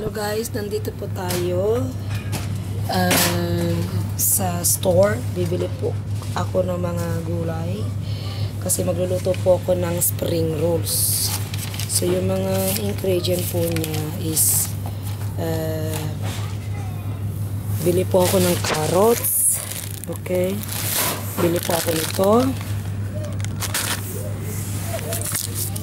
So guys, nandito po tayo sa store. Bibili po ako ng mga gulay kasi magluluto po ako ng spring rolls. So yung mga ingredient po niya is bili po ako ng carrots. Okay, bili po ako nito,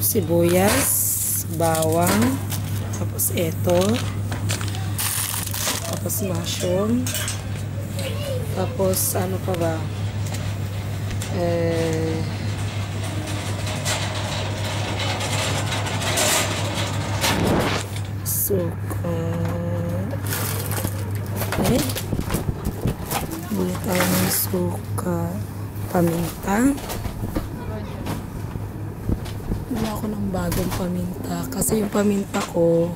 sibuyas, bawang, tapos ito, tapos mushroom, tapos ano pa ba, suka. Okay, bili tayo ng suka, paminta. Bili ako ng bagong paminta kasi yung paminta ko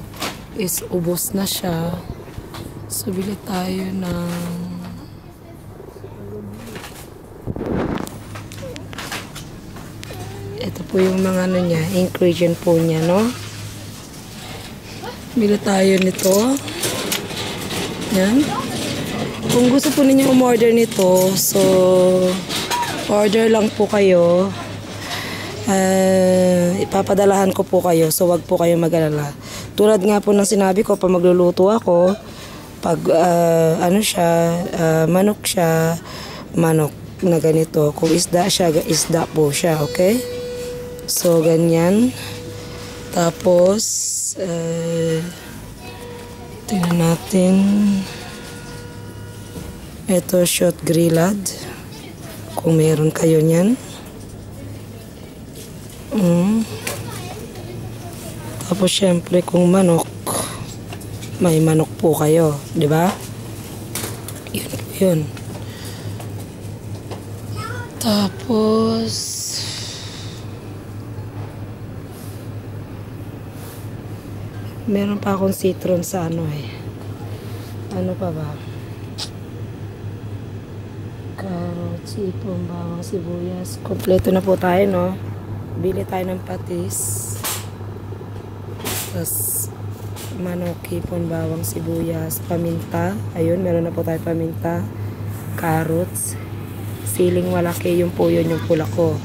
is ubos na siya. So bili tayo ng ito po yung mga ano niya, ingredient po niya, no? Bili tayo nito. Yan. Kung gusto po ninyo umorder nito, so order lang po kayo. Ipapadalahan ko po kayo, so wag po kayo mag-alala. Tulad nga po ng sinabi ko, pag magluluto ako, pag ano siya, manok siya, manok na ganito. Kung isda siya, isda po siya, okay? So ganyan. Tapos tingnan natin, ito short grillad kung meron kayo niyan. Tapos syempre kung manok, may manok po kayo, di ba? Yun po yun. Tapos meron pa akong citron sa ano ano pa ba? Carrots, ipon, bawang, sibuyas. Kompleto na po tayo, no? Bili tayo ng patis. Tapos manok, ipon, bawang, sibuyas, paminta. Ayun, meron na po tayo paminta. Carrots. Siling malaki, yung po yun, yung pula ko.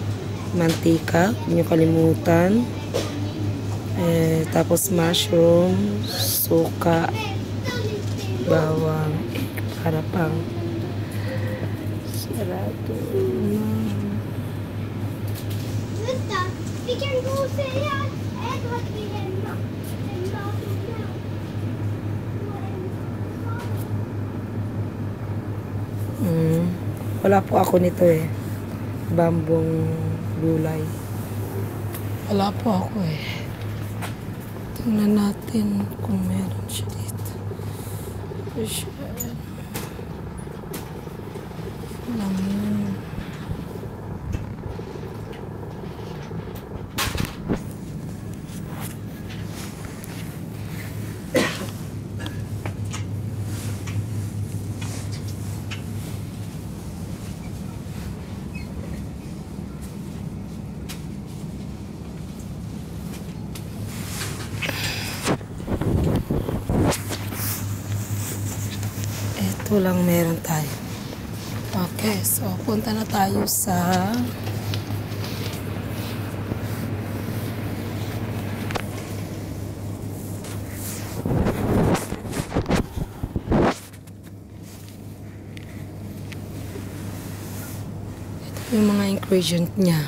Mantika, huwag niyo kalimutan. Tapos mushroom, suka, bawang, para pang sarado. Wala po ako nito bambong gulay. Wala po ako tingnan natin kung meron siya dito. Lang yun. Ito lang meron tayo. Okay, so punta na tayo sa ito yung mga ingredient niya.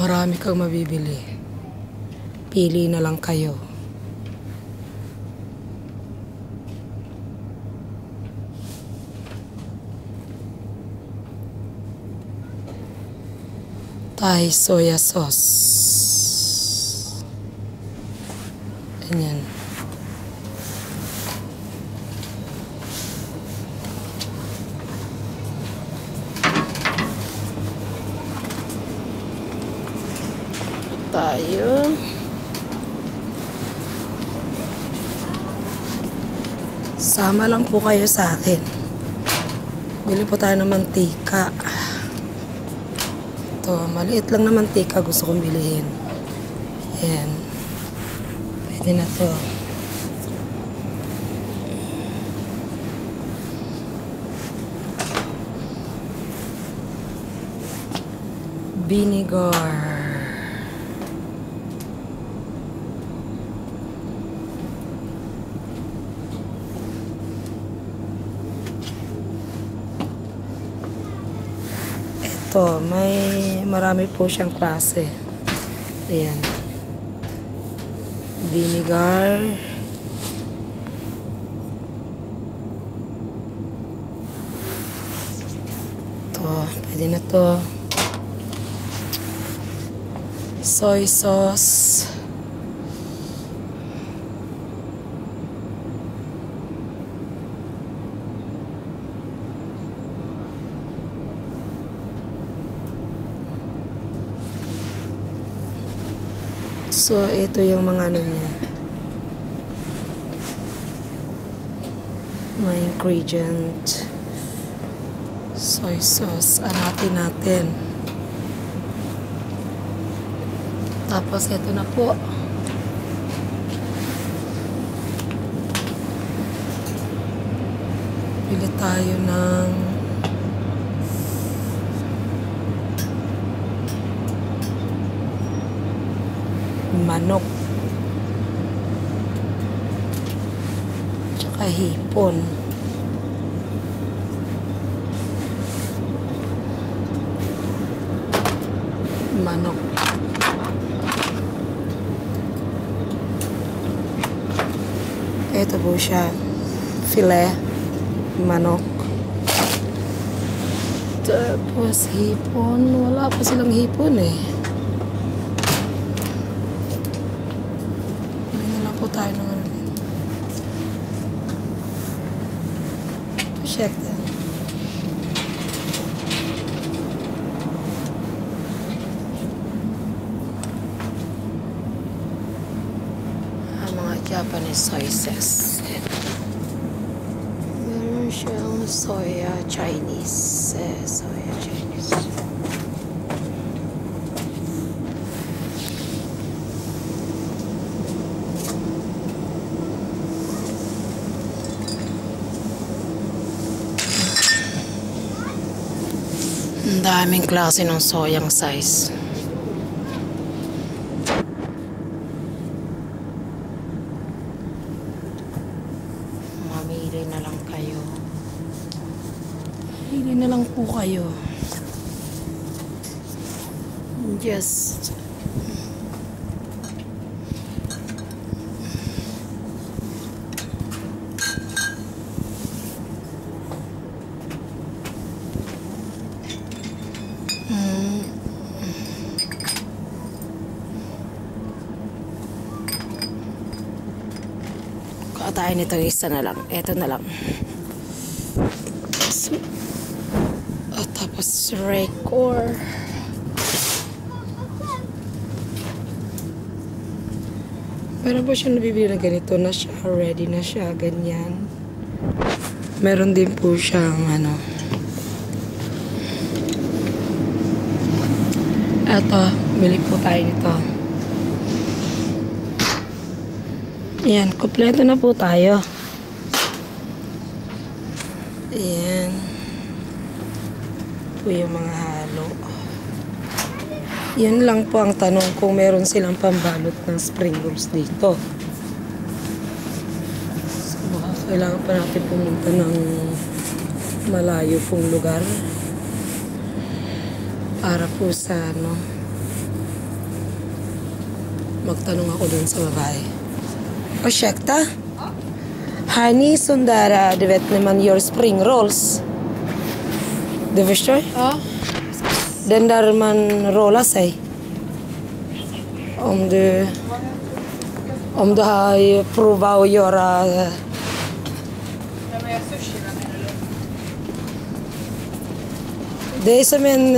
Marami kang mabibili. Pili na lang kayo. Thai soya sauce. Ganyan. Tayo. Sama lang po kayo sa akin. Bili po tayo ng mantika. Ito, maliit lang na mantika gusto kong bilihin. Ayan. Pwede na to. Vinegar. Ito, marami po siyang klase. Ayan. Vinegar. Ito, pwede na to. Soy sauce. So, ito yung mga ano niya. Mga ingredient. Soy sauce. Anatin natin. Tapos, ito na po. Pili tayo ng manok. Tsaka hipon. Manok. Ito po siya. Filet. Manok. Tapos hipon. Wala pa silang hipon eh. Tayo ng ano din. Check that. Mga Japanese soy sauce. Meron siyang soya Chinese. Soya Chinese. Ang daming klase ng soyang size. Mamili na lang kayo. Mamili na lang po kayo. Just tayo nito, isa na lang. Ito na lang. So, tapos Raycor. Meron po siya nabibili na ganito na siya. Ready na siya. Ganyan. Meron din po siyang ano. Ito. Bili po tayo nito. Ayan, kompleto na po tayo. Ayan. Po yung mga halo. Yan lang po ang tanong kung meron silang pambalot ng spring rolls dito. So, kailangan pa natin pumunta ng malayo pong lugar para po sa ano, magtanong ako dun sa babae. Ursäkta? Har ni sån där, du vet, när man gör spring rolls? Du förstår? Ja. Den där man rollar sig. Om du har provat att göra... Ja, men jag sushi, vad menar du? Det är som en...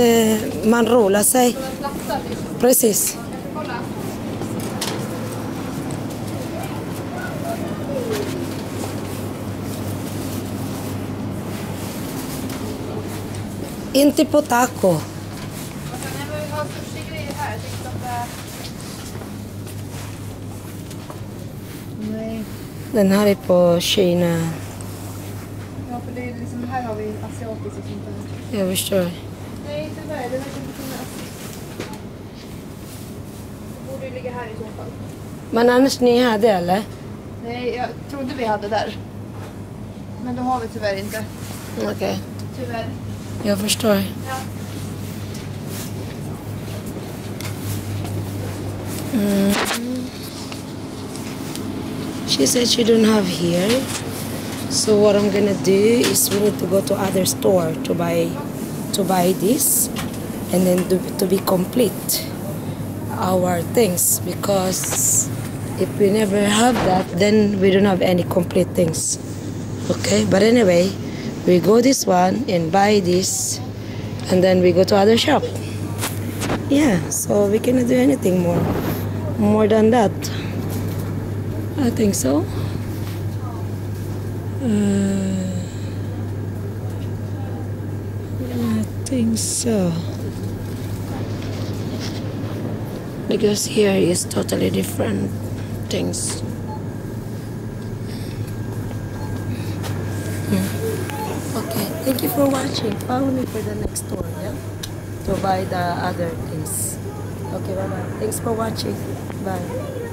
man rollar sig. Som en platta, liksom. Precis. Kan du kolla? Inte på taco. Och sen när vi har sushi-grejer här, jag tänkte att Den här är på Kina. Ja, för det är liksom, här har vi asiatiskt och sånt där. Jag förstår. Nej, tyvärr. Det verkar inte finnas. Det borde ju ligga här i så fall. Men annars ni hade eller? Nej, jag trodde vi hade där. Men då har vi tyvärr inte. Okej. Tyvärr. Jag förstår. Ja. She said she don't have here. So what I'm gonna do is we need to go to other store to buy this and then to be complete our things, because if we never have that then we don't have any complete things. Okay, but anyway, we go this one and buy this and then we go to other shop. Yeah, so we cannot do anything more than that. I think so. I think so. Because here is totally different things. Okay, thank you for watching. Follow me for the next store, yeah? To buy the other things. Okay, bye-bye. Thanks for watching. Bye.